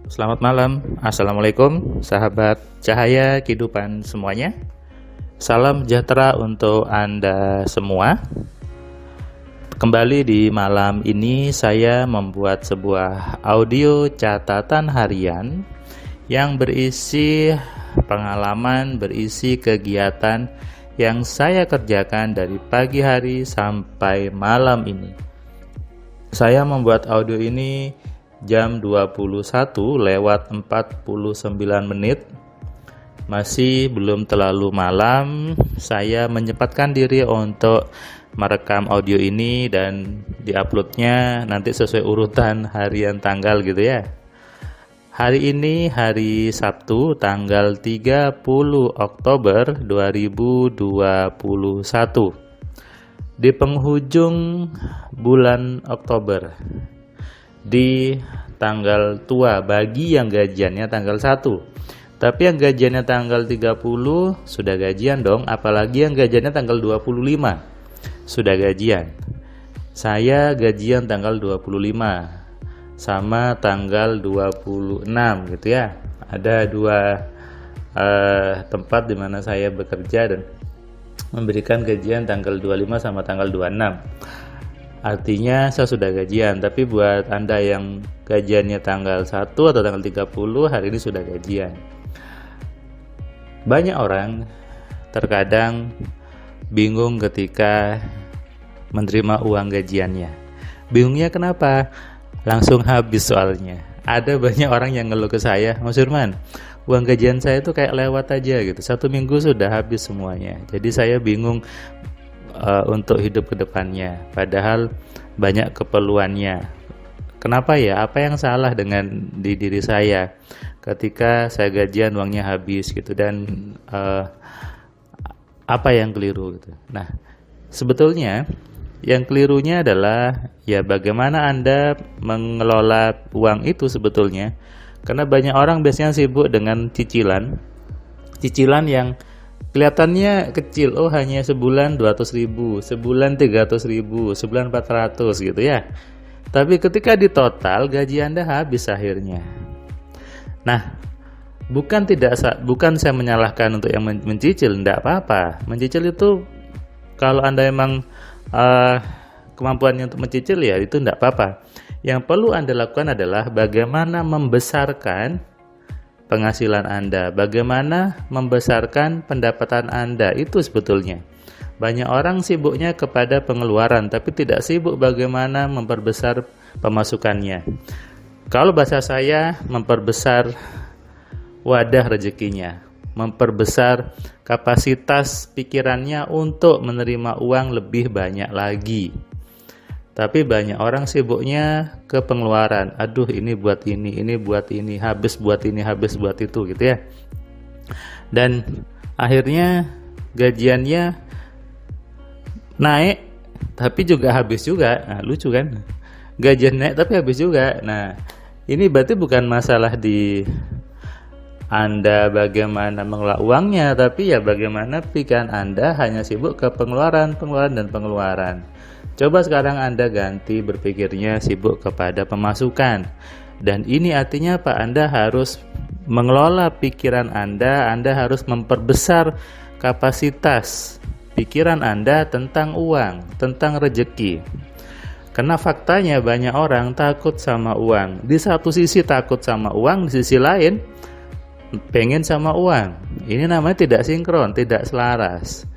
Selamat malam, Assalamualaikum sahabat cahaya kehidupan semuanya. Salam sejahtera untuk Anda semua. Kembali di malam ini saya membuat sebuah audio catatan harian yang berisi pengalaman, berisi kegiatan yang saya kerjakan dari pagi hari sampai malam ini. Saya membuat audio ini jam 21 lewat 49 menit. Masih belum terlalu malam. Saya menyempatkan diri untuk merekam audio ini dan diuploadnya nanti sesuai urutan harian tanggal gitu ya. Hari ini hari Sabtu tanggal 30 Oktober 2021. Di penghujung bulan Oktober, di tanggal tua bagi yang gajiannya tanggal 1. Tapi yang gajiannya tanggal 30 sudah gajian dong, apalagi yang gajiannya tanggal 25 sudah gajian. Saya gajian tanggal 25 sama tanggal 26 gitu ya. Ada dua tempat di mana saya bekerja dan memberikan gajian tanggal 25 sama tanggal 26. Artinya saya sudah gajian, tapi buat Anda yang gajiannya tanggal 1 atau tanggal 30, hari ini sudah gajian. Banyak orang terkadang bingung ketika menerima uang gajiannya. Bingungnya kenapa? Langsung habis soalnya. Ada banyak orang yang ngeluh ke saya, Mas Firman, uang gajian saya itu kayak lewat aja gitu. 1 minggu sudah habis semuanya. Jadi saya bingung untuk hidup ke depannya, padahal banyak keperluannya. Kenapa ya? Apa yang salah dengan diri saya ketika saya gajian uangnya habis gitu, dan apa yang keliru gitu. Nah, sebetulnya yang kelirunya adalah ya bagaimana Anda mengelola uang itu sebetulnya. Karena banyak orang biasanya sibuk dengan cicilan yang kelihatannya kecil, hanya sebulan 200.000, sebulan 300.000, sebulan 400 gitu ya. Tapi ketika ditotal gaji Anda habis akhirnya. Nah, bukan saya menyalahkan untuk yang mencicil, tidak apa-apa. Mencicil itu kalau Anda emang kemampuannya untuk mencicil ya itu tidak apa-apa. Yang perlu Anda lakukan adalah bagaimana membesarkan penghasilan Anda, bagaimana membesarkan pendapatan Anda. Itu sebetulnya banyak orang sibuknya kepada pengeluaran, tapi tidak sibuk bagaimana memperbesar pemasukannya. Kalau bahasa saya, memperbesar wadah rezekinya, memperbesar kapasitas pikirannya untuk menerima uang lebih banyak lagi. Tapi banyak orang sibuknya ke pengeluaran. Aduh, ini buat ini buat ini, habis buat ini, habis buat itu gitu ya. Dan akhirnya gajiannya naik tapi juga habis juga. Nah, lucu kan? Gajian naik tapi habis juga. Nah, ini berarti bukan masalah di Anda bagaimana mengelola uangnya, tapi ya bagaimana pikiran Anda hanya sibuk ke pengeluaran. Coba sekarang Anda ganti berpikirnya sibuk kepada pemasukan. Dan ini artinya apa? Anda harus mengelola pikiran Anda harus memperbesar kapasitas pikiran Anda tentang uang, tentang rezeki. Karena faktanya banyak orang takut sama uang. Di satu sisi takut sama uang, di sisi lain pengen sama uang. Ini namanya tidak sinkron, tidak selaras.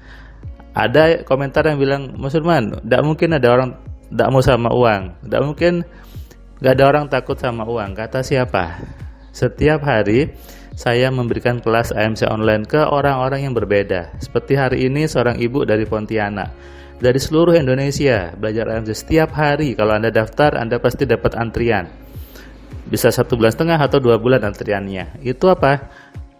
Ada komentar yang bilang, Mas Firman, tidak mungkin ada orang tidak mau sama uang, tidak mungkin tidak ada orang takut sama uang. Kata siapa? Setiap hari saya memberikan kelas AMC online ke orang-orang yang berbeda. Seperti hari ini seorang ibu dari Pontianak, dari seluruh Indonesia belajar AMC setiap hari. Kalau Anda daftar, Anda pasti dapat antrian. Bisa 1,5 bulan atau 2 bulan antriannya. Itu apa?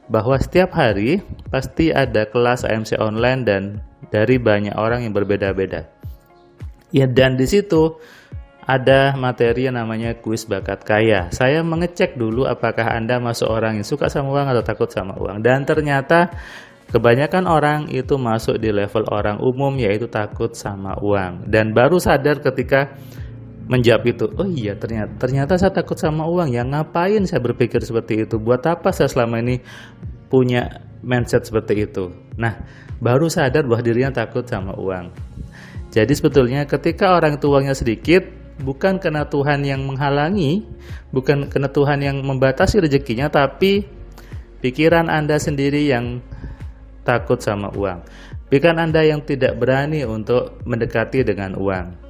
Bahwa setiap hari pasti ada kelas AMC online dan dari banyak orang yang berbeda-beda. Ya, dan di situ ada materi yang namanya kuis bakat kaya. Saya mengecek dulu apakah Anda masuk orang yang suka sama uang atau takut sama uang. Dan ternyata kebanyakan orang itu masuk di level orang umum, yaitu takut sama uang. Dan baru sadar ketika menjawab itu, oh iya ternyata saya takut sama uang ya, ngapain saya berpikir seperti itu, buat apa saya selama ini punya mindset seperti itu. Nah, baru sadar bahwa dirinya takut sama uang. Jadi sebetulnya ketika orang itu uangnya sedikit, bukan karena Tuhan yang menghalangi, bukan karena Tuhan yang membatasi rezekinya, tapi pikiran Anda sendiri yang takut sama uang. Pikiran Anda yang tidak berani untuk mendekati dengan uang.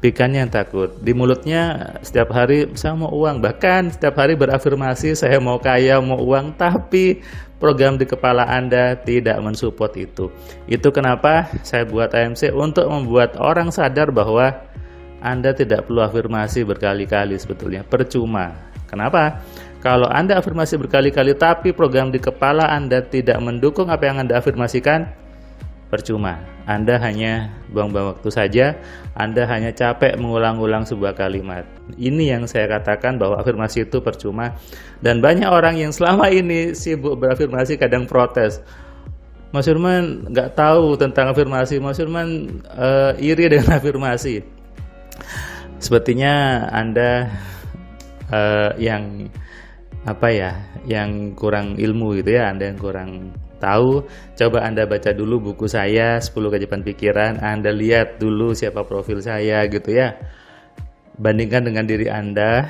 Pikirannya yang takut. Di mulutnya setiap hari saya mau uang, bahkan setiap hari berafirmasi saya mau kaya, mau uang, tapi program di kepala Anda tidak mensupport itu. Itu kenapa saya buat AMC, untuk membuat orang sadar bahwa Anda tidak perlu afirmasi berkali-kali, sebetulnya percuma. Kenapa? Kalau Anda afirmasi berkali-kali tapi program di kepala Anda tidak mendukung apa yang Anda afirmasikan, percuma. Anda hanya buang-buang waktu saja, Anda hanya capek mengulang-ulang sebuah kalimat. Ini yang saya katakan bahwa afirmasi itu percuma. Dan banyak orang yang selama ini sibuk berafirmasi kadang protes. Mas Firman nggak tahu tentang afirmasi, Mas Firman iri dengan afirmasi. Sepertinya Anda yang kurang ilmu gitu ya, Anda yang kurang tahu. Coba Anda baca dulu buku saya 10 Keajaiban Pikiran, Anda lihat dulu siapa profil saya gitu ya. Bandingkan dengan diri Anda,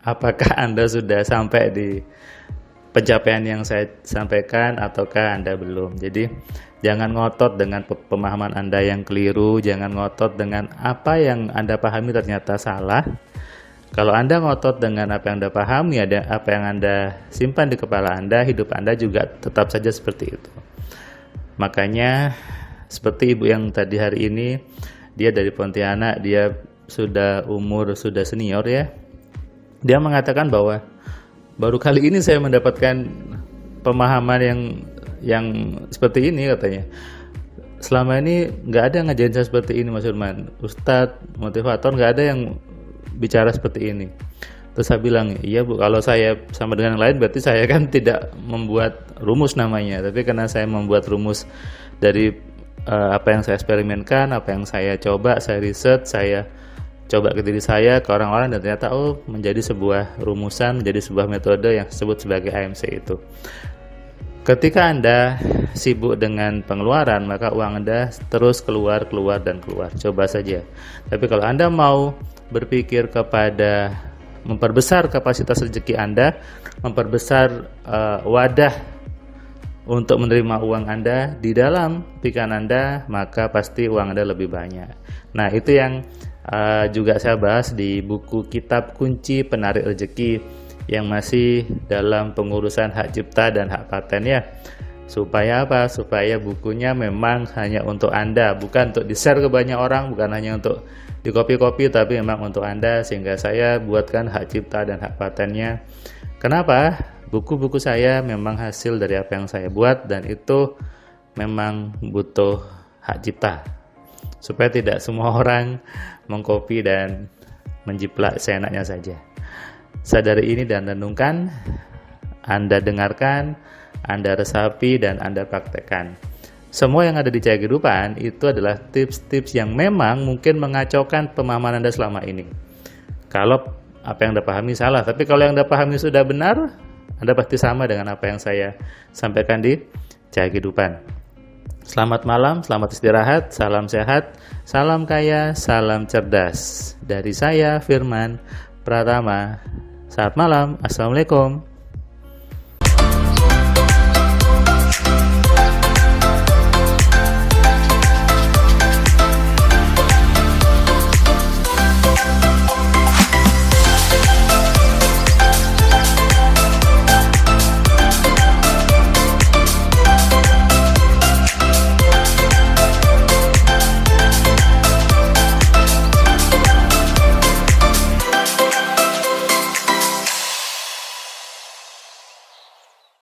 apakah Anda sudah sampai di pencapaian yang saya sampaikan ataukah Anda belum. Jadi jangan ngotot dengan pemahaman Anda yang keliru, jangan ngotot dengan apa yang Anda pahami ternyata salah. Kalau Anda ngotot dengan apa yang Anda pahami, apa yang Anda simpan di kepala Anda, hidup Anda juga tetap saja seperti itu. Makanya seperti ibu yang tadi hari ini, dia dari Pontianak, dia sudah senior ya. Dia mengatakan bahwa baru kali ini saya mendapatkan pemahaman yang seperti ini katanya. Selama ini nggak ada ngajarin saya seperti ini Mas Firman. Ustadz, motivator nggak ada yang bicara seperti ini. Terus saya bilang, iya Bu, kalau saya sama dengan yang lain berarti saya kan tidak membuat rumus namanya, tapi karena saya membuat rumus dari apa yang saya eksperimenkan, apa yang saya coba, saya riset, saya coba ke diri saya, ke orang-orang, dan ternyata menjadi sebuah rumusan, menjadi sebuah metode yang disebut sebagai AMC itu. Ketika Anda sibuk dengan pengeluaran, maka uang Anda terus keluar. Coba saja. Tapi kalau Anda mau berpikir kepada memperbesar kapasitas rezeki Anda, memperbesar wadah untuk menerima uang Anda di dalam pikiran Anda, maka pasti uang Anda lebih banyak. Nah, itu yang juga saya bahas di buku Kitab Kunci Penarik Rezeki yang masih dalam pengurusan hak cipta dan hak paten ya. Supaya apa? Supaya bukunya memang hanya untuk Anda, bukan untuk di-share ke banyak orang, bukan hanya untuk di copy-copy, tapi memang untuk Anda, sehingga saya buatkan hak cipta dan hak patennya. Kenapa? Buku-buku saya memang hasil dari apa yang saya buat, dan itu memang butuh hak cipta supaya tidak semua orang mengcopy dan menjiplak seenaknya saja. Sadari ini dan renungkan, Anda dengarkan, Anda resapi, dan Anda praktekkan. Semua yang ada di Cahaya Kehidupan itu adalah tips-tips yang memang mungkin mengacaukan pemahaman Anda selama ini. Kalau apa yang Anda pahami salah, tapi kalau yang Anda pahami sudah benar, Anda pasti sama dengan apa yang saya sampaikan di Cahaya Kehidupan. Selamat malam, selamat istirahat, salam sehat, salam kaya, salam cerdas. Dari saya, Firman Pratama. Selamat malam, Assalamualaikum.